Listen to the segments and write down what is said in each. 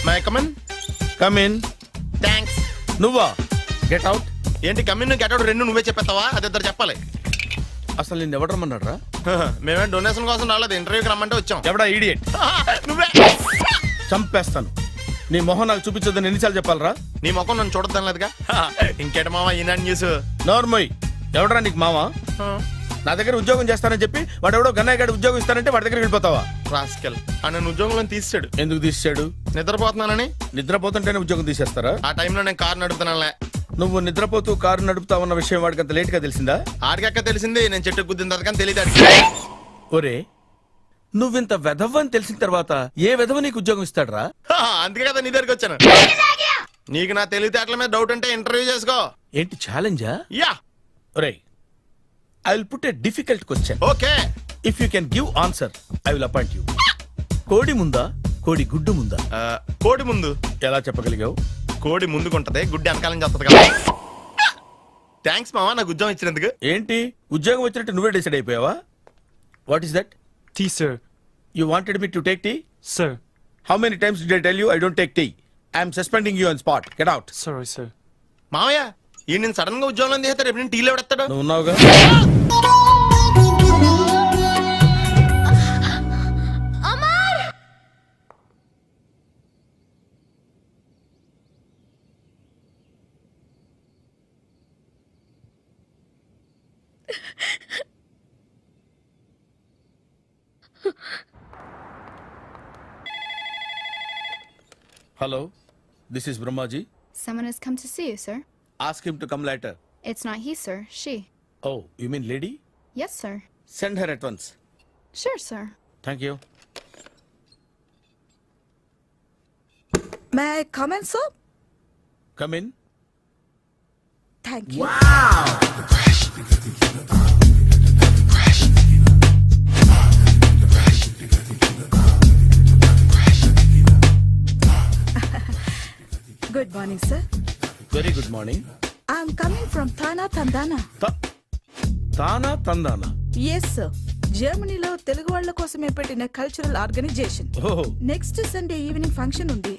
My come in. Come in. Thanks. నువ్వా? Get out. ఏంటి come in get out రెండు నువ్వే చెప్పేస్తావా? అది ఇద్దరు చెప్పాలి. అసలు నిన్ను ఎవడు రమ్మన్నాడు రా? మేమే డొనేషన్ కోసం రాలేదు, ఇంటర్వ్యూకి రమ్మంటే వచ్చాం. ఎవడా ఈడియట్? నువ్వే. చంపేస్తాను. నీ మొహం నాకు చూపించొద్దని ఎన్నిసార్లు చెప్పాలరా? నీ ముఖం నన్ను చూడద్దాం లేదుగా. ఇంకేట మామ ఈనాడు న్యూస్. నోర్మోయ్. ఎవడరా నీకు మావా? నా దగ్గర ఉద్యోగం చేస్తానని చెప్పి వాడు ఎవడో గన్నయ్య గారి ఉద్యోగం ఇస్తానంటే వాడి దగ్గర వెళ్ళిపోతావా? రాస్కెల్. నన్ను ఉద్యోగంలో తీసాడు. ఎందుకు తీసాడు? నిద్రపోతున్నానని. నిద్రపోతుంటేనే ఉద్యోగం తీసేస్తారా? ఆ టైంలో నేను కారు నడుపుతున్నానులే. నువ్వు నిద్రపోతూ కారు నడుపుతా ఉన్న విషయం వాడికి అంత లేట్ గా తెలిసిందా? ఆడికక్క తెలిసింది, నేను చెట్టు గుద్దిన తర్వాత కానీ తెలియదు. ఒరే, నువ్వింత వెధవని తెలిసిన తర్వాత ఏ వెధవ నీకు ఉద్యోగం ఇస్తాడరా? అందుకే కదా నీ దగ్గరికి వచ్చాను. నీకు నా తెలివితేటల మీద డౌట్ అంటే ఇంటర్వ్యూ చేసుకో. ఏంటి ఛాలెంజా? యా. ఒరే, I will put a difficult question. Okay. If you can give answer I will appoint you. కోడి ముందా, కోడి గుడ్డు ముందా? కోడి ముందు. ఎలా చెప్పగలిగావు? కోడి ముందుకుంటది, గుడ్డి వెనకాలని చేస్తుంది కదా. థ్యాంక్స్ మామా నాకు ఉద్యోగం ఇచ్చినందుకు. ఏంటి ఉద్యోగం వచ్చినట్టు నువ్వే డిసైడ్ అయిపోయావా? What is that? Tea, sir. You wanted me to take tea? Sir. How many times did I tell you I don't take tea? I am suspending you on spot. Get out. Sorry, sir. మామయ్య ఈ నేను sudden గా ఉద్యోగంలో తీస్తాడు. రేపు నేను టీలో పెడతాడు. నువ్వు ఉన్నావుగా? Hello, this is Brahmaji. Someone has come to see you, sir. Ask him to come later. It's not he, sir. She. Oh, you mean lady? Yes, sir. Send her at once. Sure, sir. Thank you. May I come in, sir? Come in. Thank you. Good morning, sir. Very good morning. I'm coming from Thana Tandana. తానా తందానా? Yes, sir. జర్మనీలో తెలుగు వాళ్ళ కోసమే పెట్టిన cultural organisation. ఓహ్, next Sunday evening function ఉంది,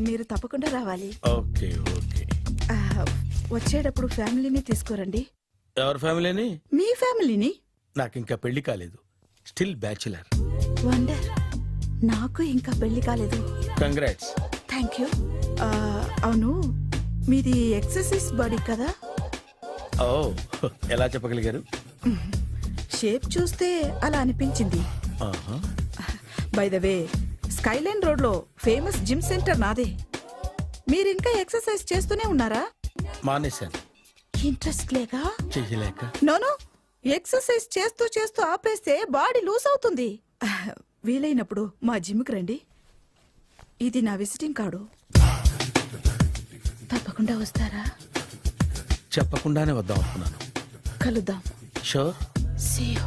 మీరు తప్పకుండా రావాలి. Okay okay. వచ్చేటప్పుడు ఫ్యామిలీని తీసుకురండి. ఎవరి ఫ్యామిలీని? మీ ఫ్యామిలీని. నాకు ఇంకా పెళ్లి కాలేదు. Still bachelor. వండర్. నాకు ఇంకా పెళ్లి కాలేదు. కంగ్రాట్స్. Thank you. అవును, మీది ఎక్సర్సైజ్ బాడీ కదా? ఓ, ఎలా చెప్పగలిగారు? షేప్ చూస్తే అలా అనిపించింది. ఆహా. By the way, Skyline road లో ఫేమస్ జిమ్ సెంటర్ నాదే. మీరు ఇంకా ఎక్సర్సైజ్ చేస్తూనే ఉన్నారా? మానేశాను. ఇంట్రెస్ట్ లేగా? చెయ్యలేక. నోను, ఎక్సర్సైజ్ చేస్తూ చేస్తూ ఆపేస్తే బాడీ లూజ్ అవుతుంది. వీలైనప్పుడు మా జిమ్కి రండి. ఇది నా విజిటింగ్ కార్డు. తప్పకుండా వస్తారా? చెప్పకుండానే వద్దాం అనుకున్నాను. కలుద్దాం. షూర్. See you.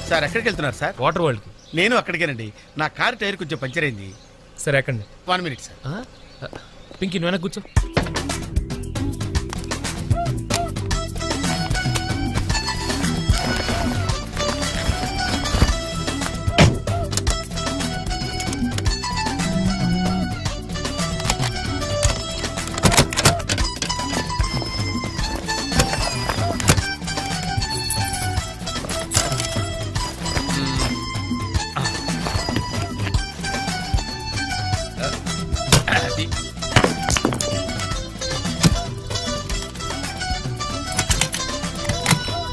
సార్ ఎక్కడికి వెళ్తున్నారు సార్? Water world. నేను అక్కడికేనండి. నా కార్ టైర్ కొంచెం పంచర్ అయింది. సరే ఎక్కండి. 1 minute సార్. పింకీ నువ్వు వెనక్కి కూర్చో.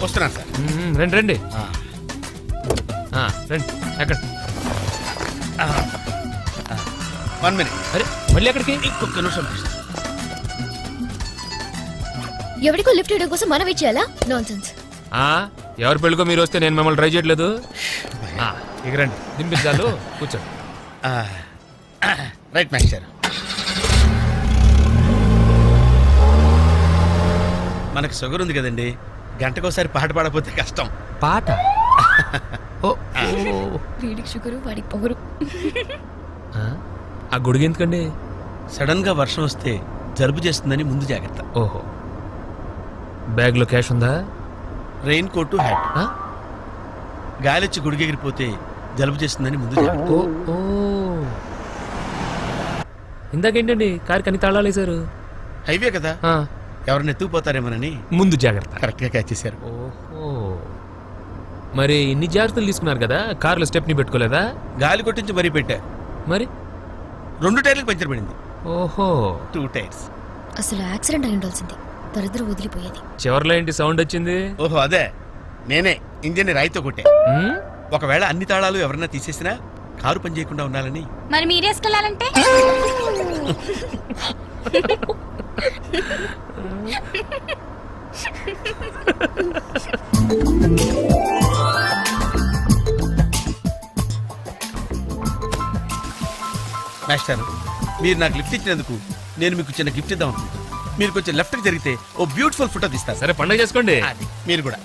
వస్తున్నాను సార్. రండి రండి. రండి ఎక్కండి. 1 minute. అరే మళ్ళీ ఎక్కడికి? ఇంకొక నిమిషం. ఎవరికో లిఫ్ట్ ఇవ్వడం కోసం మనం ఇచ్చేయాలా? నాన్సెన్స్. ఎవరి పెళ్ళికో మీరు వస్తే నేను మిమ్మల్ని ట్రై చేయట్లేదు. ఇక రండి, దింపించాలు, కూర్చోండి. Right master. మనకు షుగర్ ఉంది కదండి, గంటకోసారి పాట పాడకపోతే కష్టం. పాట ఓ వీడికి షుగరు వాడికి పొగరు. ఆ గొడుగు ఎందుకండి? సడన్ గా వర్షం వస్తే జలుబు చేస్తుందని ముందు జాగ్రత్త. ఓహో, బ్యాగ్లో క్యాష్ ఉందా? Rain coat, hat. ఆ? గాలిచ్చి గుడిగెగిరిపోతే జలుబు చేస్తుందని ముందు జాగ్రత్త. ఓ ఓ ఇందాకేంటండి కారు కని తాళాలు వేశారు? హైవే కదా, ఎవరిని ఎత్తుకుపోతారేమోనని ముందు జాగ్రత్త. కరెక్ట్ గా క్యాచ్ చేశారు. ఓహో, మరి ఇన్ని జాగ్రత్తలు తీసుకున్నారు కదా, కారులో స్టెప్ని పెట్టుకోలేదా? గాలి కొట్టించి మరీ పెట్టా. మరి 2 టైర్లకు పంచర్ పడింది. ఓహో, 2 టైర్స్. అసలు యాక్సిడెంట్ అయి ఉండాల్సింది, దరిద్రం వదిలిపోయేది. చివర్లో ఏంటి సౌండ్ వచ్చింది? ఓహో అదే, నేనే ఇంజిన్ రాయితో కొట్టే. ఉమ్, ఒకవేళ అన్ని తాళాలు ఎవరన్నా తీసేసినా కారు పని చేయకుండా ఉండాలని. మరి మీరేసుకెళ్ళాలంటే మాస్టర్, మీరు నాకు లిఫ్ట్ ఇచ్చినందుకు నేను మీకు చిన్న గిఫ్ట్ ఇద్దాం అనుకుంటున్నాను. మీరు కొంచెం లెఫ్ట్కి జరిగితే ఓ బ్యూటిఫుల్ ఫోటో తీస్తారు. సరే పండగ చేసుకోండి. అది మీరు కూడా.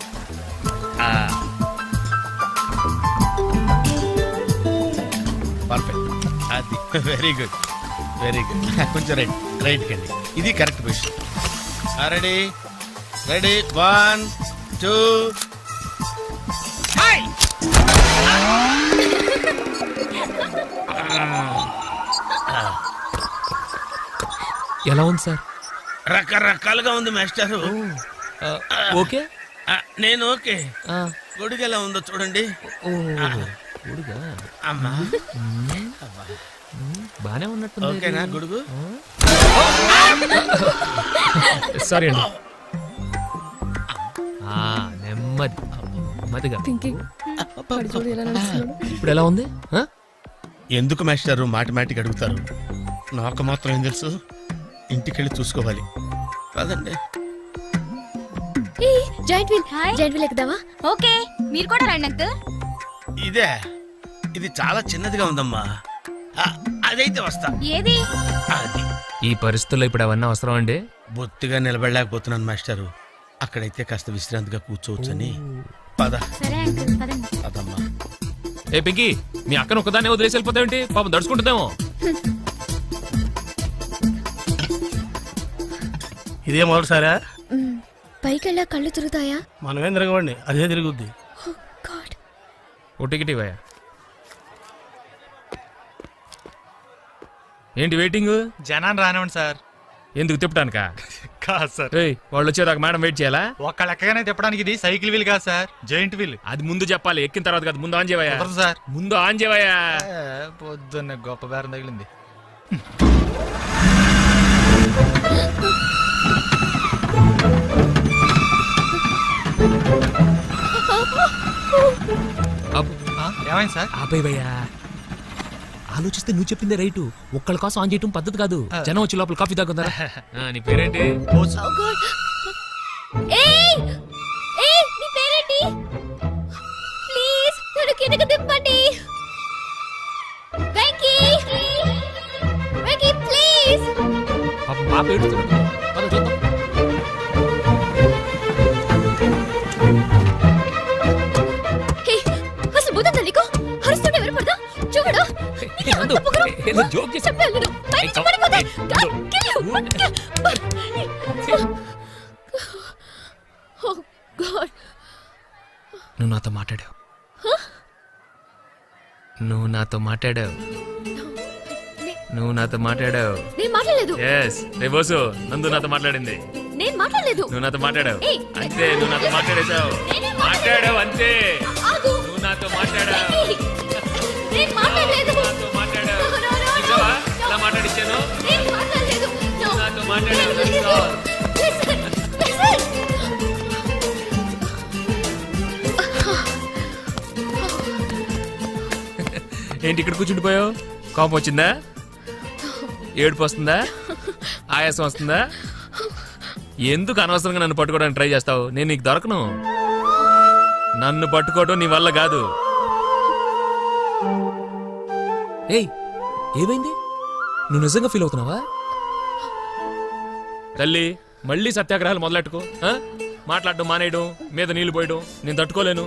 పర్ఫెక్ట్, అది వెరీ గుడ్, వెరీ గుడ్. కొంచెం రైట్కి అండి, ఇది కరెక్ట్ పొజిషన్. Ready ready, 1 2. ఎలా ఉంది సార్? రకరకాలుగా ఉంది మాస్టారు. ఓకే. నేను ఓకే. ఆ, గొడుగు ఎలా ఉందో చూడండి. ఓ, గొడుగా? అమ్మా, బానే ఉన్నట్టుంది. ఓకేనా గొడుగు? సారీ అండి. నెమ్మది నెమ్మదిగా. ఇప్పుడు ఎలా ఉంది? ఆ? ఎందుకు మాస్టారు మాటిమాటికి అడుగుతారు? నాకు మాత్రం ఏం తెలుసు, ఇంటికెళ్ళి చూసుకోవాలి. కాదండి, giant wheel, hi. Giant wheel ఎక్కుదావా? ఓకే, మీరు కూడా రండి అంకుల్. ఇదే, ఇది చాలా చిన్నదిగా ఉందమ్మా. అదైతే వస్తా. ఏది? అది ఈ పరిస్థితుల్లో ఇప్పుడు అవన్నీ అవసరం అండి? బొత్తిగా నిలబడలేకపోతున్నాను మాస్టారు. అక్కడైతే కాస్త విశ్రాంతిగా కూర్చోవచ్చని. పద సరే అంకుల్, పదండి. పదమ్మా. ఏ పింకీ, మీ అక్కను ఒకదాన్ని వదిలేసి వెళ్ళిపోతావేంటి? పాపం దడుచుకుంటుందేమో. ఇదే మొదటిసారా? పైకి వెళ్ళా కళ్ళు తిరుగుతాయా? మనమేం తిరగవండి, అదే తిరుగుద్ది. గాడ్, ఓ టికెట్ ఇవ్వయా. ఏంటి వెయిటింగ్? జనాన్ని రానివ్వండి సార్. ఎందుకు తిప్పటానికా? కాదు సార్, ఏయ్, వాళ్ళు వచ్చేదాకా మేడం వెయిట్ చేయాలా? ఒక్క లెక్కగానే తిప్పడానికి ఇది సైకిల్ వీల్ కాదు సార్, జాయింట్ వీల్. అది ముందు చెప్పాలి, ఎక్కిన తర్వాత కాదు. ముందు ఆన్ చేయవయ్యా. కుదరదు సార్. ముందు ఆన్ చేయవయ్యా. పొద్దున్న గొప్ప బేరం తగిలింది. ఏమైంది సార్? ఆపేవయ్యా. ఆలోచిస్తే నువ్వు చెప్పిందే రైటు. ఒక్కళ్ళ కోసం ఆన్ చేయటం పద్ధతి కాదు. జనం వచ్చి లోపల కాఫీ తాగుతారా? నీ పేరేంటి? oh God. ఏయ్ ఏయ్, నీ పేరేంటి? ప్లీజ్ నన్ను కిందకి దింపండి. వెంకీ, వెంకీ ప్లీజ్. పాప ఏడుస్తుంది. పద చూద్దాం. హే, అసలు బుద్ధం నీకు? అరుస్తుంటే ఎవరు పడదా? చూడు, ఏదో జోక్ చేశా. చెప్పాను నేను. పైనుంచి పడిపోతా. Oh God. నువ్వు నాతో మాట్లాడావు. నువ్వు నాతో మాట్లాడావు. నువ్వు నాతో మాట్లాడావు. నేను మాట్లాడలేదు. ఎస్, రే బోసు, నందు నాతో మాట్లాడింది. నేను మాట్లాడలేదు. నువ్వు నాతో మాట్లాడావు. ఏయ్, అంతే, నువ్వు నాతో మాట్లాడేశావు. మాట్లాడావు అంతే. ఆగు. నువ్వు నాతో మాట్లాడావు. వెంకీ, నేను మాట్లాడలేదు. నాతో మాట్లాడావు. No, no, no, no. నిజమా? ఎలా మాట్లాడించాను? నేను మాట్లాడలేదు. No. నాతో మాట్లాడావు. Listen, listen, listen. ఏంటి ఇక్కడ కూర్చుండిపోయావు? కోపం వచ్చిందా? ఏడుపు వస్తుందా? ఆయాసం వస్తుందా? ఎందుకు అనవసరంగా నన్ను పట్టుకోవడానికి ట్రై చేస్తావు? నేను నీకు దొరకను. నన్ను పట్టుకోవడం నీ వల్ల కాదు. ఏయ్, ఏమైంది? నువ్వు నిజంగా ఫీల్ అవుతున్నావా? తల్లి, మళ్ళీ సత్యాగ్రహాలు మొదలెట్టుకో ఆ? మాట్లాడడం మానేయడం మీద నీళ్లు పోయడం నేను తట్టుకోలేను.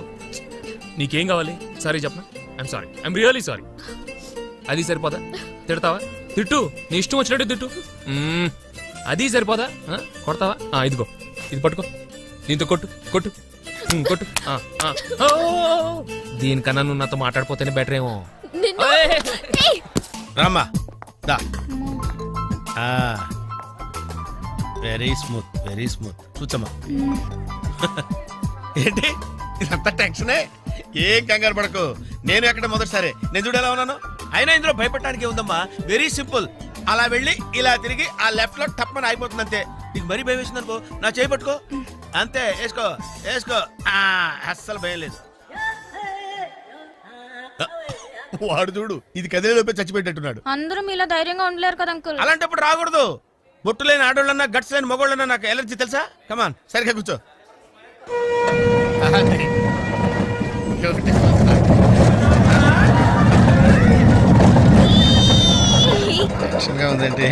నీకేం కావాలి? సారీ చెప్పనా? I'm sorry, I'm really sorry. అది సరిపోదా? తిడతావా? తిట్టు, నీ ఇష్టం వచ్చినట్టు తిట్టు. అది సరిపోదా? కొడతావా? ఇదిగో ఇది పట్టుకో, దీంతో కొట్టు కొట్టు కొట్టు. దీనికన్నా నువ్వు నాతో మాట్లాడిపోతేనే బెటర్ ఏమో. రామ్మా దా. Very smooth, very smooth. కూర్చోమ్మా. ఏంటి ఇదంతా టెన్షనే? ఏం కంగారు పడకు, నేను ఎక్కడ మొదటిసారి నేను చూడు ఎలా ఉన్నాను. అయినా ఇందులో భయపడటానికి ఉందమ్మా, వెరీ సింపుల్. అలా వెళ్ళి ఇలా తిరిగి ఆ లెఫ్ట్ లో టప్పని అయిపోతుంది అంతే. నీకు మరీ భయం వేసింది అనుకో, నా చేయి పట్టుకో అంతే. వేసుకో వేసుకో, అస్సలు భయం లేదు. వాడు చూడు, ఇది కదిలేలోపే చచ్చిపెట్టేట్టున్నాడు. అందరూ మీలా ధైర్యంగా ఉండలేరు కదా అంకుల్. అలాంటప్పుడు రాకూడదు. బొట్టు లేని ఆడోళ్ళన్నా గట్స్ లేని మగోళ్ళన్నా నాకు ఎలర్జీ తెలుసా? కమాన్ సరిగ్గా కూర్చో. టెన్షన్గా ఉందంటే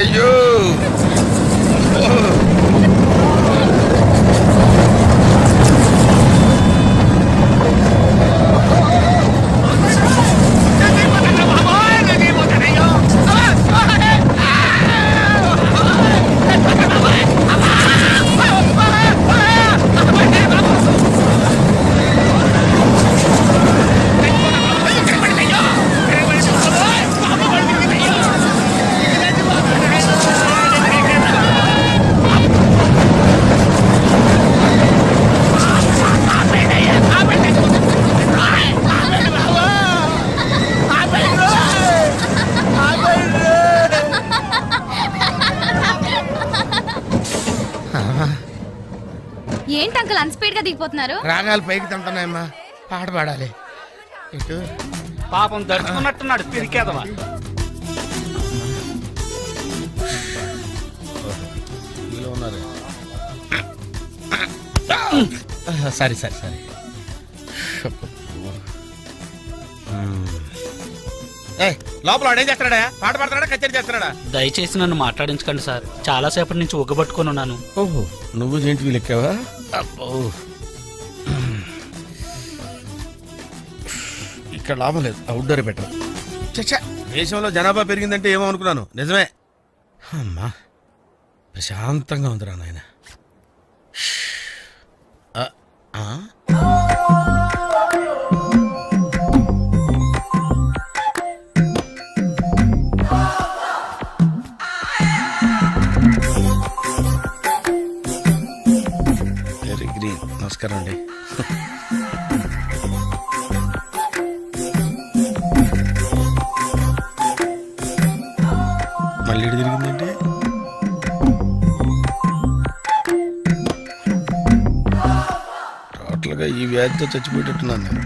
అయ్యో ఏంటి అంకుల్ అన్స్పీడ్ గా దిగిపోతున్నారు? రాగాలు పైకి తంటున్నాయమ్మా, పాట పాడాలి. ఇటు పాపం దడుచుకున్నట్టున్నాడు పిరికేదవా. ఉన్నారు. సరే సరే సరే. లోపల వాడు ఏం చేస్తాడా? పాట పాడతాడా, కచేరీ చేస్తాడా? దయచేసి నన్ను మాట్లాడించకండి సార్, చాలా సేపటి నుంచి ఉగ్గబట్టుకొని ఉన్నాను. ఓహో, నువ్వు జేంటివి లెక్కావా? అబ్బో, ఇక్కడ లాభం లేదు, అవుట్డోర్ బెటర్. చచ్చా, దేశంలో జనాభా పెరిగిందంటే ఏమో అనుకున్నాను, నిజమే. అమ్మా ప్రశాంతంగా ఉందిరా నాయన. Very green. నమస్కారం అండి. మళ్ళీ ఇటు తిరిగిందండి. టోటల్గా ఈ వ్యాధితో చచ్చిపోయేటట్టున్నాను నేను.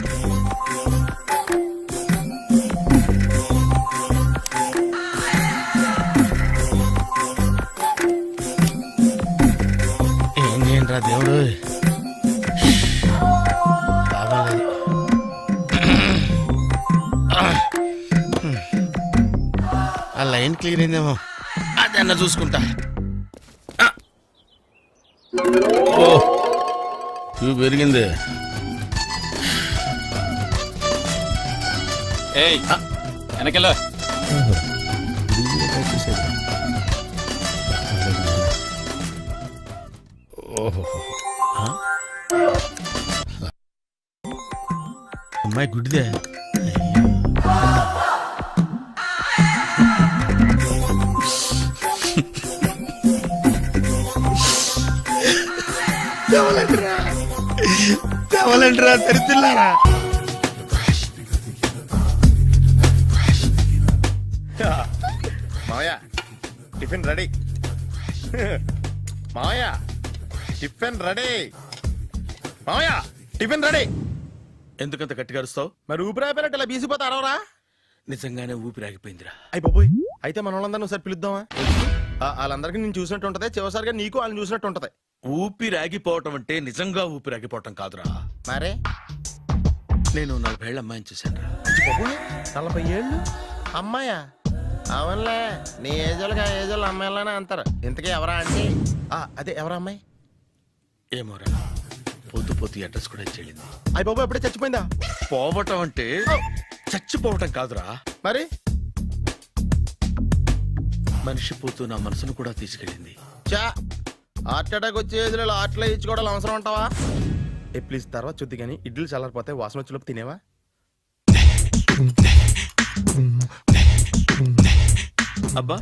ఏం చేయండి రా దేవుడు, బాగాలేదు. ఆ లైన్ క్లియర్ అయిందేమో, అదన్నా చూసుకుంటా. ఓ ఇవి పెరిగింది. వెనకెళ్ళ ఓహో, అమ్మాయి గుడ్డిదే. తెవలంటరా తెరుతున్నారా? మావయ్య టిఫిన్ రెడీ. మావయ్య టిఫిన్ రెడీ. మావయ్య టిఫిన్ రెడీ. ఎందుకంత గట్టిగా అరుస్తావు? మరి ఊపిరాయిపోయినట్టు ఇలా బీసిపోతే అరవరా? నిజంగానే ఊపిరాగిపోయిందిరా. అయ్యి బాబోయ్, అయితే మన వాళ్ళందరినీ ఒకసారి పిలుద్దామా? వాళ్ళందరికీ నేను చూసినట్టు ఉంటది, చివరిసారిగా నీకు వాళ్ళని చూసినట్టు ఉంటది. ఊపిరాగిపోవటం అంటే నిజంగా ఊపిరాగిపోవటం కాదురా. మరే నేను 40 ఏళ్ళ అమ్మాయిని చూశాను. 40 ఏళ్ళు అమ్మాయా? అవునులే, నీ ఏజోళ్ళకి ఆ ఏజోళ్ళు అమ్మాయిలానే అంటారు. ఇంతకీ ఎవరా అంటే అదే ఎవరా అమ్మాయి? ఏమోరా, పొద్దు పొద్దు అడ్రస్ కూడా చెల్లింది. అయ్య బాబు ఎప్పుడే చచ్చిపోయిందా? పోవటం అంటే చచ్చిపోవటం కాదురా, మరి మనిషి పోతూ నా మనసును కూడా తీసుకెళ్ళింది. చా హార్ట్ అటాక్ వచ్చే ఏజ్లో ఆటలో ఇచ్చుకోవడం అవసరం ఉంటావా? ప్లీజ్ తర్వాత చూద్ది కానీ ఇడ్లీ చల్లారిపోతే వాసన వచ్చేలోపు తినేవా? అబ్బా,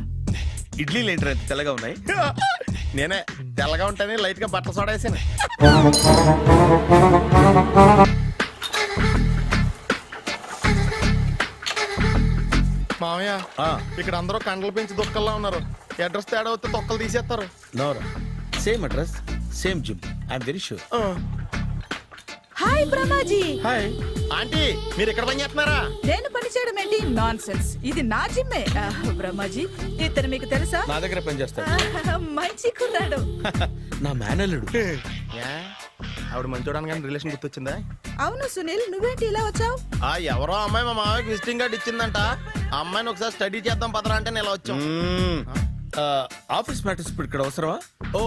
ఇడ్లీలు ఏంట్రా ఇంత తెల్లగా ఉన్నాయి? నేనే తెల్లగా ఉంటానే లైట్ గా బట్టలు సోడా వేసాను. మామయ్య, ఇక్కడ అందరూ కండలు పెంచి దుక్కల్లా ఉన్నారు. అడ్రస్ తేడా వస్తే తొక్కలు తీసేస్తారు. నోరా, same address, same gym. I'm very sure. Hi Brahmaji. Hi aunty, మీరు ఇక్కడ పని చేస్తున్నారా? నేను పని చేయడం ఏంటి? Nonsense. ఇది నా జిమ్మే. బ్రహ్మాజీ, ఇతను మీకు తెలుసా? నా దగ్గర పని చేస్తాడు. మంచి కుర్రాడు. నా మేనల్లుడు. ఆవిడ మంచోడానికి కానీ రిలేషన్ గుర్తొచ్చిందా? అవును సునీల్, నువ్వేంటి ఇలా వచ్చావు? ఎవరో అమ్మాయి మా మామయ్యకి విజిటింగ్ కార్డ్ ఇచ్చిందంట. ఆ అమ్మాయిని ఒకసారి స్టడీ చేద్దాం పదరా అంటే నేను ఇలా వచ్చాం. ఆఫీస్ మ్యాటర్స్ ఇప్పుడు ఇక్కడ అవసరమా? ఓ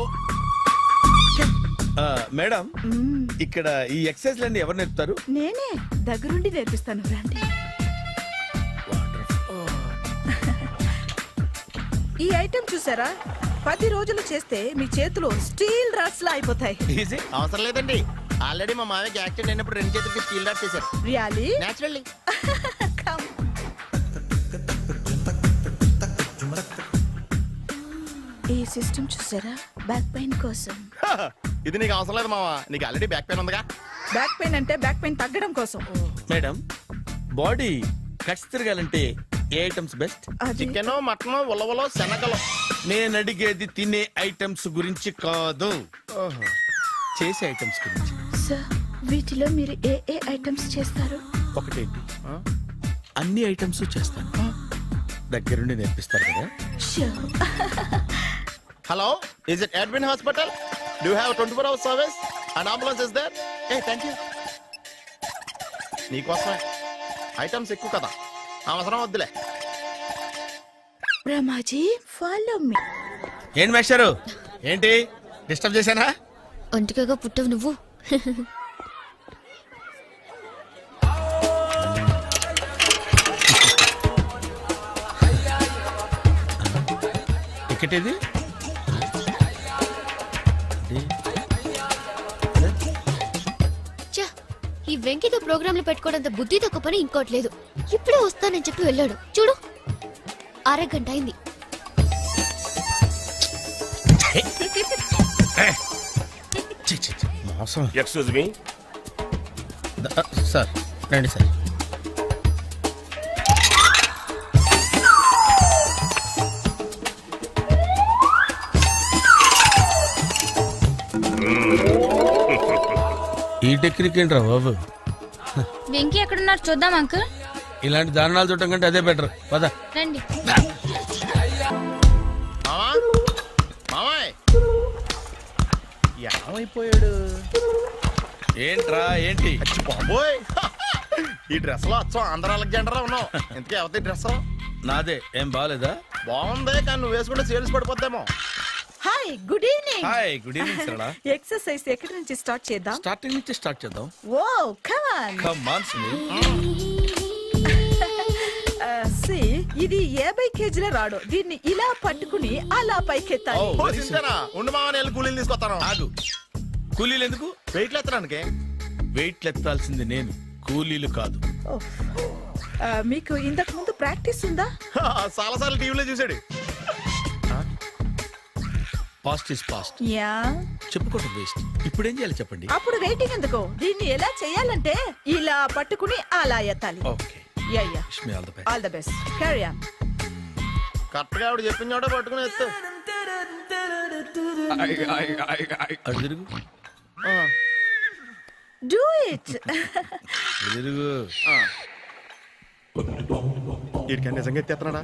మేడం, ఇక్కడ ఈ ఎక్సర్సైజ్ లన్నీ ఎవరు నేర్పుతారు? నేనే దగ్గరుండి నేర్పిస్తాను, రండి. ఈ ఐటెం చూసారా? 10 రోజులు చేస్తే మీ చేతులు స్టీల్ రాట్స్ లా అయిపోతాయి. ఈజీ. అవసరం లేదండి, ఆల్రెడీ మా మామయ్యకి యాక్సిడెంట్ అయినప్పుడు 2 చేతులకి స్టీల్ డాట్ చేశారు. రియల్లీ? నేచురల్లీ. ఈ సిస్టమ్ చూసారా? బ్యాక్ పెయిన్ కోసం. ఇది నీకు అవసరం లేదు మావా, నీకు ఆల్రెడీ బ్యాక్ పెయిన్ ఉందిగా. బ్యాక్ పెయిన్ అంటే బ్యాక్ పెయిన్ తగ్గడం కోసం. మేడం, బాడీ కట్స్ తిరగాలంటే ఏ ఐటమ్స్ బెస్ట్? అది చికెన్, మటన్, ఉలవలో, శనగలు. నేను అడిగేది తినే ఐటమ్స్ గురించి కాదు, చేసే ఐటమ్స్ గురించి. సార్, వీటిలో మీరు ఏ ఏ ఐటమ్స్ చేస్తారు? ఒకటేంటి, అన్ని ఐటమ్స్ చేస్తాను. దగ్గరుండి నేర్పిస్తారు కదా. Sure. Hello, is it admin hospital? Do have 24 hours service and ambulance is there? Thank you. నీకోసమే ఐటమ్స్ ఎక్కువ కదా, అవసరం వద్దులే. Brahmaji, follow me. ఏంటి మేస్టారు, ఏంటి డిస్టర్బ్ చేశానా? ఒంటికగా పుట్టవు నువ్వు. టికెట్ ఇది? ఛ, ఈ వెంకితో ప్రోగ్రాంలు పెట్టుకోవడంత బుద్ధి తక్కువ పని ఇంకోటి లేదు. ఇప్పుడే వస్తానని చెప్పి వెళ్ళాడు. చూడు, అరగంట అయింది. మోసం. Excuse me. సార్ రండి సార్. ఈ టెక్నిక్ ఏంట్రా బాబు? వెంకీ ఎక్కడున్నారు చూద్దాం అంకుల్. ఇలాంటి దారుణాలు చూడటం కంటే అదే బెటర్. పద. రండి. మామాయ్ ఏమైపోయాడు? ఏంట్రా ఏంటి? బాబోయ్, ఈ డ్రెస్ లో వచ్చాం ఆంధ్ర అలెగ్జాండర్ ఉన్నావు. ఇంతకీ ఎవరి డ్రెస్? నాదే. ఏం బాగాలేదా? బాగుంది, కానీ నువ్వు వేసుకుంటే సేల్స్ పడిపోద్దేమో. Hi, good evening. Hi, good evening Sarala. Exercise ఎక్కడి నుంచి స్టార్ట్ చేద్దాం? స్టార్టింగ్ నుంచి స్టార్ట్ చేద్దాం. Oh come on. Come on Sunil. ఇది 50 కేజీల రాడు. దీన్ని ఇలా పట్టుకుని అలా పైకెత్తాలి. ఓ, సింతేనా? ఉండు మామ, నేను కూలీలు తీసుకొస్తాను. ఆగు. కూలీలు ఎందుకు? వెయిట్లు ఎత్తడానికి. వెయిట్ ఎత్తాల్సింది నేను, కూలీలు కాదు. మీకు ఇంతకు ముందు ప్రాక్టీస్ ఉందా? చాలా సార్లు టీవీలో చూసాడు. Past is past. యా, చెప్పుకోవడం వేస్ట్. ఇప్పుడు ఏం చేయాలి చెప్పండి. అప్పుడు వెయిటింగ్ ఎందుకు? దీన్ని ఎలా చేయాలంటే ఇలా పట్టుకుని అలా ఎత్తాలి. Okay, ya ya, wish me all the best. All the best. Carry on. Correct గా ఆవిడ చెప్పిన చోట పట్టుకుని ఎత్తు. అటు తిరుగు. Do it. అటు తిరుగు. వీడికి నిజంగా ఎత్తేస్తున్నాడా?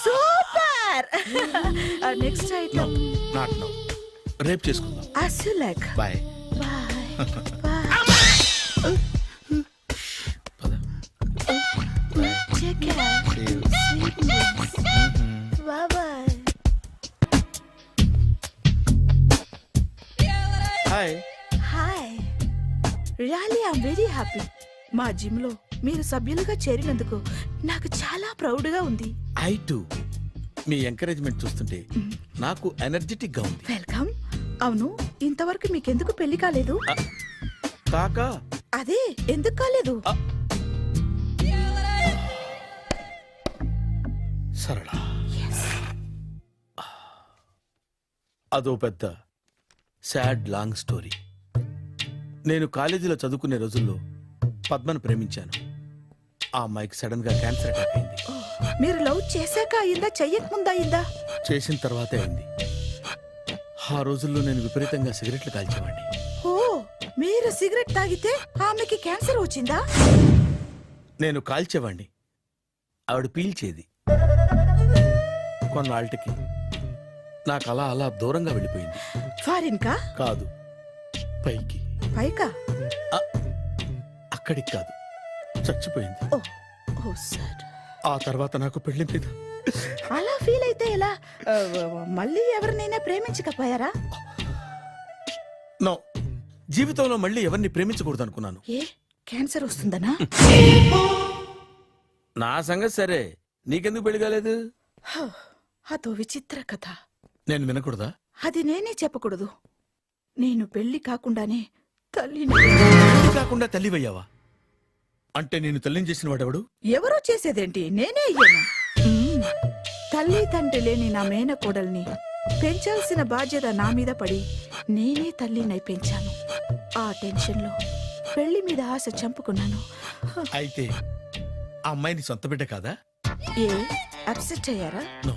Super next item not no రేపు చేసుకుందాం as you like. Bye Take care. Sweet dreams. Bye bye. Hi Hi. Really, I'm very happy. మా జిమ్ లో మీరు సభ్యులుగా చేరినందుకు నాకు చాలా ప్రౌడ్ గా ఉంది. ఐ టు మీ ఎంకరేజ్మెంట్ చూస్తుంటే నాకు ఎనర్జెటిక్ గా ఉంది వెల్కమ్. అవును, ఇంతవరకు మీకెందుకు పెళ్లి కాలేదు? కాకా అదే ఎందుకు కాలేదు? సరళ అదో పెద్ద సాడ్ లాంగ్ స్టోరీ. నేను కాలేజీలో చదువుకునే రోజుల్లో పద్మను ప్రేమించాను. ఆ అమ్మాయికి సడన్ గా క్యాన్సర్ అటాక్ అయింది. మీరు లవ్ చేశాక అయిందా, చెయ్యక ముందా అయిందా? చేసిన తర్వాతే అయింది. ఆ రోజుల్లో నేను విపరీతంగా సిగరెట్లు కాల్చేవాడిని. ఓ, మీరు సిగరెట్ తాగితే ఆమెకి క్యాన్సర్ వచ్చిందా? నేను కాల్చేవాణ్ణి, ఆవిడ పీల్చేది. కొన్నాళ్ళకి నాకు అలా అలా దూరంగా వెళ్ళిపోయింది. ఫారిన్ కా? కాదు, పైకి. పైకా? అక్కడికి కాదు, చచ్చిపోయింది. ఓ ఓ సార్. ఆ తర్వాత నాకు పెళ్లి మీద అలా ఫీల్ అయితే ఎలా? మళ్ళీ ఎవరినైనా ప్రేమించకపోయారా? నో, జీవితంలో మళ్ళీ ఎవరిని ప్రేమించకూడదు అనుకున్నాను. ఏ, క్యాన్సర్ వస్తుందనా? నా సంగతి సరే, నీకెందుకు పెళ్లి కాలేదు? అదో విచిత్ర కథ. నేను వినకూడదా? అది నేనే చెప్పకూడదు. నేను పెళ్లి కాకుండానే తల్లిని. పెళ్లి కాకుండా తల్లివయ్యావా? అంటే నేను తల్లిని చేసిన వాడెవడు? ఎవరో చేసేదేంటి, నేనే అయ్యాను. తల్లి తండ్రి లేని నా మేనకోడల్ని పెంచాల్సిన బాధ్యత నా మీద పడి నేనే తల్లినై పెంచాను. ఆ టెన్షన్లో పెళ్లి మీద ఆశ చంపుకున్నాను. అయితే ఆ అమ్మాయిని సొంత బిడ్డ కాదా? ఏ, అప్సెట్ అయ్యారా? నో,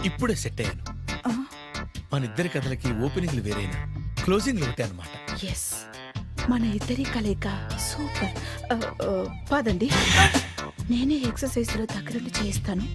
ఇప్పుడే సెట్ అయ్యాను. మన ఇద్దరి కథలకి ఓపెనింగ్లు వేరైనా క్లోజింగ్లు ఒకటే అన్నమాట. ఎస్, మన ఇద్దరి కలయిక సూపర్. పదండి, నేనే ఎక్సర్సైజ్ లో దగ్గరుండి చేయిస్తాను.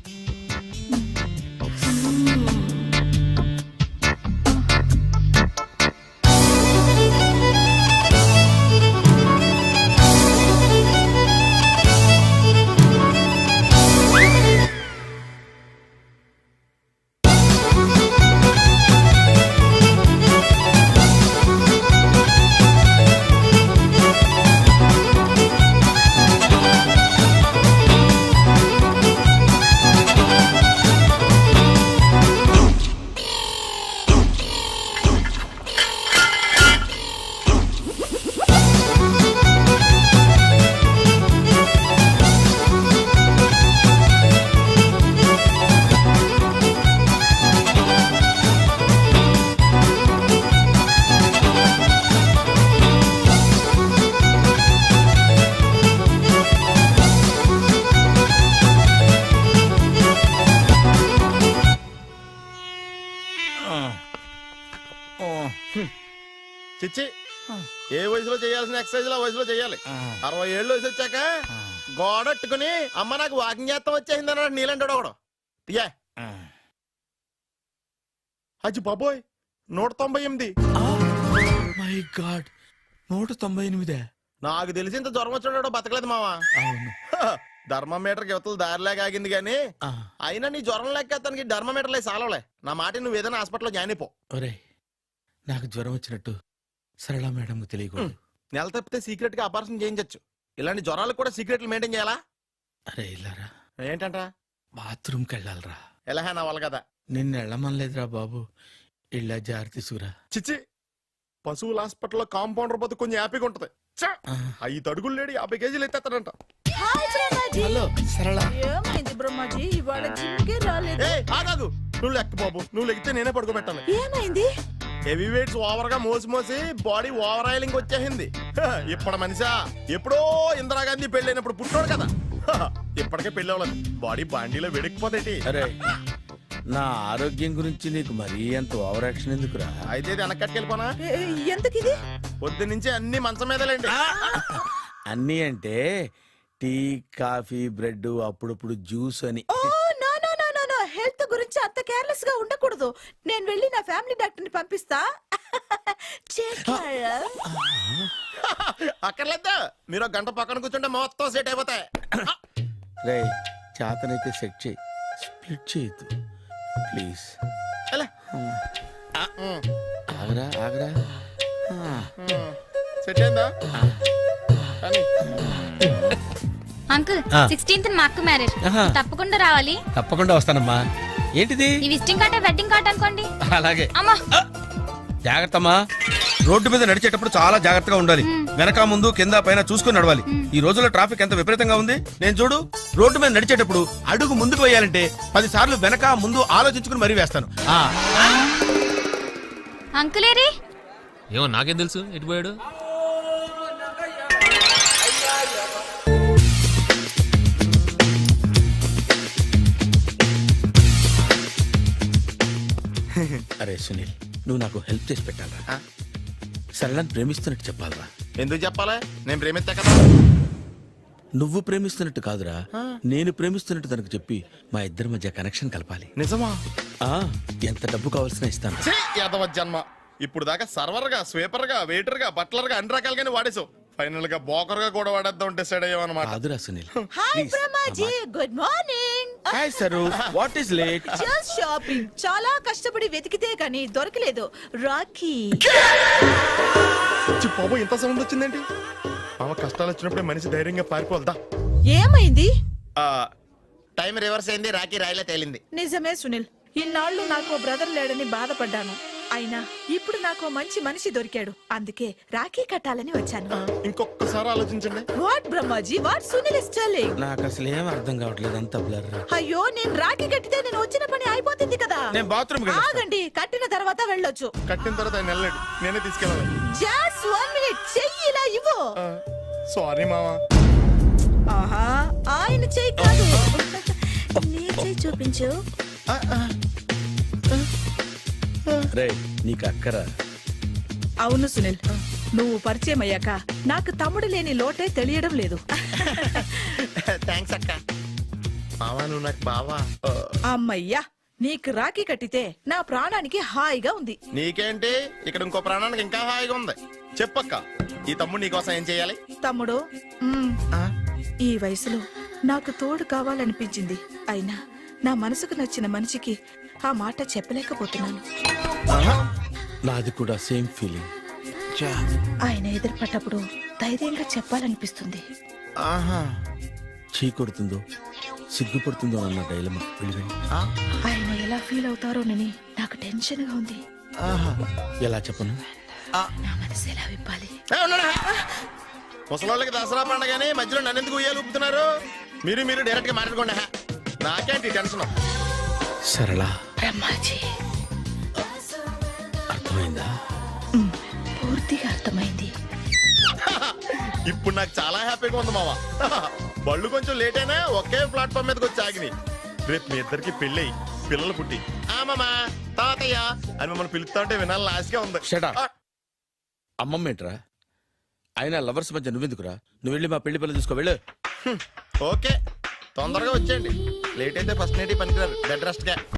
చిచ్చి, ఏ వయసులో చేయాల్సిన ఎక్సర్సైజ్ ఆ వయసులో చేయాలి. 60 ఏళ్ళు వయసు వచ్చాక గోడట్టుకుని అమ్మ నాకు వాకింగ్ చేస్తాం వచ్చేసింది అన్నాడు నీలంటాడు ఒకడు. తీయా అచ్చి బాబోయ్, 198. My God, 198. నాకు తెలిసి ఇంత జ్వరం వచ్చాడో బతకలేదు మావా. అవును. ధర్మమీటర్ యువతలు దారిలాగా ఆగింది గాని అయినా నీ జ్వరం లెక్క అతనికి ధర్మమీటర్లే సాలవలే. నా మాట నువ్వు ఏదైనా హాస్పిటల్లో జాయిన్ అయిపో. ఒరే, నాకు జ్వరం వచ్చినట్టు సరళ మేడం తెలియకూడదు. నెల తప్పితే సీక్రెట్ గా ఆపరేషన్ చేయించచ్చు. ఇలాంటి జ్వరాలకు కూడా సీక్రెట్లు మెయింటైన్ చేయాలా? అరే ఇల్లారా, ఏంటంట? బాత్రూమ్కి వెళ్ళాలరా. ఎలాహే నా వాళ్ళ కదా. నిన్ను వెళ్ళమనలేదురా బాబు, ఇళ్ళ జారి తీసుకురా. చిచ్చి, పశువుల హాస్పిటల్లో కాంపౌండర్ బతు కొంచెం హ్యాపీగా ఉంటది. 5 అడుగులు లేడి 50 కేజీలు ఎత్తేస్తాడంట. హలో సరళ. ఏమైంది బ్రహ్మాజీ, ఇవాళ జిమ్కే రాలేదు? ఏ ఆగాగు, నువ్వు లెక్క బాబు. నువ్వు లెక్కితే నేనే పడుకోబెట్టాలి. ఏమైంది? హెవీ వెయిట్స్ ఓవర్ గా మోసి మోసి బాడీ ఓవర్ ఆయిలింగ్ వచ్చేసింది. ఇప్పుడు మనిషా ఎప్పుడో ఇందిరాగాంధీ పెళ్ళైనప్పుడు పుట్టాడు కదా, ఇప్పటికే పెళ్ళి అవ్వలేదు. బాడీ బాండీలో వెడికిపోతేటి. అరే, నా ఆరోగ్యం గురించి నీకు మరీ అంత ఓవర్ యాక్షన్ ఎందుకురా? అయితే ఇది వెనకట్టుకెళ్ళిపోనా? ఎందుకు ఇది? పొద్దు నుంచి అన్ని మంచం మీదలేండి. అన్నీ అంటే టీ, కాఫీ, బ్రెడ్, అప్పుడప్పుడు జ్యూస్ అని. Oh, no no no no serious గా ఉండకూడదు. నేను వెళ్ళి నా ఫ్యామిలీ డాక్టర్ ని పంపిస్తా. చేస్తారా? అక్కర్లేదు, మీరు ఒక గంట పక్కన కూర్చుంటే మొత్తం సెట్ అయిపోతాయి. రే చేతనైతే సెట్ చేయి, స్ప్లిట్ చేయొద్దు ప్లీజ్. ఎలా? ఆగరా ఆగరా. సెట్ అయిందా? కానీ అంకుల్ ఆ. 16th మా అక్క మ్యారేజ్ ఆహా. తప్పకుండా రావాలి. తప్పకుండా వస్తానమ్మా. ఏంటిది? ఈ విజిటింగ్ కార్డ్ వెడ్డింగ్ కార్డ్ అనుకోండి. అలాగే. అమ్మా జాగ్రత్తమ్మా. రోడ్డు మీద నడిచేటప్పుడు చాలా జాగ్రత్తగా ఉండాలి. వెనక ముందు కింద పైన చూసుకుని నడవాలి. ఈ రోజుల్లో ట్రాఫిక్ ఎంత విపరీతంగా ఉంది. నేను చూడు, రోడ్డు మీద నడిచేటప్పుడు అడుగు ముందుకు వేయాలంటే 10 సార్లు వెనక ముందు ఆలోచించుకుని మరీ వేస్తాను. అంకులేరి ఏమో నాకేం తెలుసు ఎటు పోయాడు. అరే సునీల్, నువ్వు నాకు హెల్ప్ చేసి పెట్టాలరా. సరళని ప్రేమిస్తున్నట్టు చెప్పాలరా. ఎందుకు చెప్పాలి? నేను ప్రేమిస్తా కదా. నువ్వు ప్రేమిస్తున్నట్టు కాదురా, నేను ప్రేమిస్తున్నట్టు తనకు చెప్పి మా ఇద్దరి మధ్య కనెక్షన్ కలపాలి. నిజమా? ఆ ఎంత డబ్బు కావాల్సిన ఇస్తాను. ఛీ, యాదవ జన్మ. ఇప్పుడు దాకా సర్వర్ గా, స్వీపర్ గా, వెయిటర్ గా, బట్లర్ గా అన్ని రకాలుగానే వాడేసావు. ఫైనల్ గా బోకర్ గా కూడా వాడేద్దాం డిసైడ్ అయ్యామన్నమాట. కాదురా Sunil. Hi Brahmaji, good morning. Hi sir, what is late? Just shopping. చాలా కష్టపడి వెతికితే కానీ దొరకలేదు. రాఖీ. బాబు ఇంత సౌండ్ వచ్చిందేంటి? మామ కష్టాలు వచ్చినప్పుడే మనిషి ధైర్యంగా పారిపోల్దా. ఏమైంది? టైం రివర్స్ అయింది, రాఖీ రాయిలా తేలింది. నిజమే సునీల్, ఇన్నాళ్ళు నాకు బ్రదర్ లేడని బాధపడ్డాను. అయినా ఇప్పుడు నాకు మంచి మనిషి దొరికాడు. అందుకే రాఖీ కట్టాలని వచ్చాను. ఇంకొకసారి ఆలోచించండి. What Brahmaji, what Sunil is telling? నాకు అసలు ఏం అర్థం కావట్లేదు, అంత బ్లర్. అయ్యో, నేను రాఖీ కట్టితే నేను వచ్చిన పని అయిపోతుంది కదా. నేను బాత్రూమ్ ఆగండి, కట్టిన తర్వాత వెళ్ళొచ్చు. కట్టిన తర్వాత ఆయన వెళ్ళాడు, నేనే తీసుకెళ్ళాలి. జస్ట్ 1 minute, చెయ్యి ఇలా ఇవ్వు. సారీ మామా. ఆహా, ఆయన చెయ్యి కాదు, నీ చెయ్యి చూపించు. రే నీకు అక్కరా? అవును సునీల్, నువ్వు పరిచయం అయ్యాక నాకు తమ్ముడు లేని లోటే తెలియడం లేదు. థ్యాంక్స్ అక్క. మావా నువ్వు నాకు బావా. అమ్మయ్యా, నీకు రాఖీ కట్టితే నా ప్రాణానికి హాయిగా ఉంది. నీకేంటి, ఇక్కడ ఇంకో ప్రాణానికి ఇంకా హాయిగా ఉంది. చెప్పక్క, ఈ తమ్ముడు నీకోసం ఏం చేయాలి? తమ్ముడు, ఈ వయసులో నాకు తోడు కావాలనిపించింది. అయినా నా మనసుకు నచ్చిన మనిషికి ఆ మాట చెప్పలేకపోతున్నాను. నాది కూడా సేమ్ ఫీలింగ్. ఆయన ఎదురుపడ్డప్పుడు ధైర్యంగా చెప్పాలనిపిస్తుంది. చీ కొడుతుందో సిగ్గుపడుతుందో అన్న డైలమా. ఆయన ఎలా ఫీల్ అవుతారోనని నాకు టెన్షన్ గా ఉంది. ఎలా చెప్పను? నా మనసు ఎలా విప్పాలి? ముసలోళ్ళకి దసరా పండగని మధ్యలో నన్ను ఎందుకు ఉయ్యాలు ఊపుతున్నారు? మీరు డైరెక్ట్ గా మాట్లాడుకోండి. నాకేంటి టెన్షన్? సరళ, బ్రహ్మాజీ, అర్థమైందా? పూర్తిగా అర్థమైంది. ఇప్పుడు నాకు చాలా హ్యాపీగా ఉంది మావా. బళ్ళు కొంచెం లేట్ అయినా ఒకే ప్లాట్ఫామ్ మీదకి వచ్చి ఆగినాయి. రేపు మీ ఇద్దరికి పెళ్ళి పిల్లలు పుట్టి మామా తాతయ్య అని మమ్మల్ని పిలుస్తా ఉంటే వినాలని ఆశగా ఉంది. Shut up. అమ్మమ్మ ఏంట్రా? అయినా లవర్స్ మధ్య నువ్వెందుకురా? నువ్వు వెళ్ళి మా పెళ్లి పిల్లలు తీసుకో వెళ్ళు. ఓకే, తొందరగా వచ్చేయండి. లేట్ అయితే ఫస్ట్ నైట్ పనికిరారు, బెడ్ రెస్ట్ గా.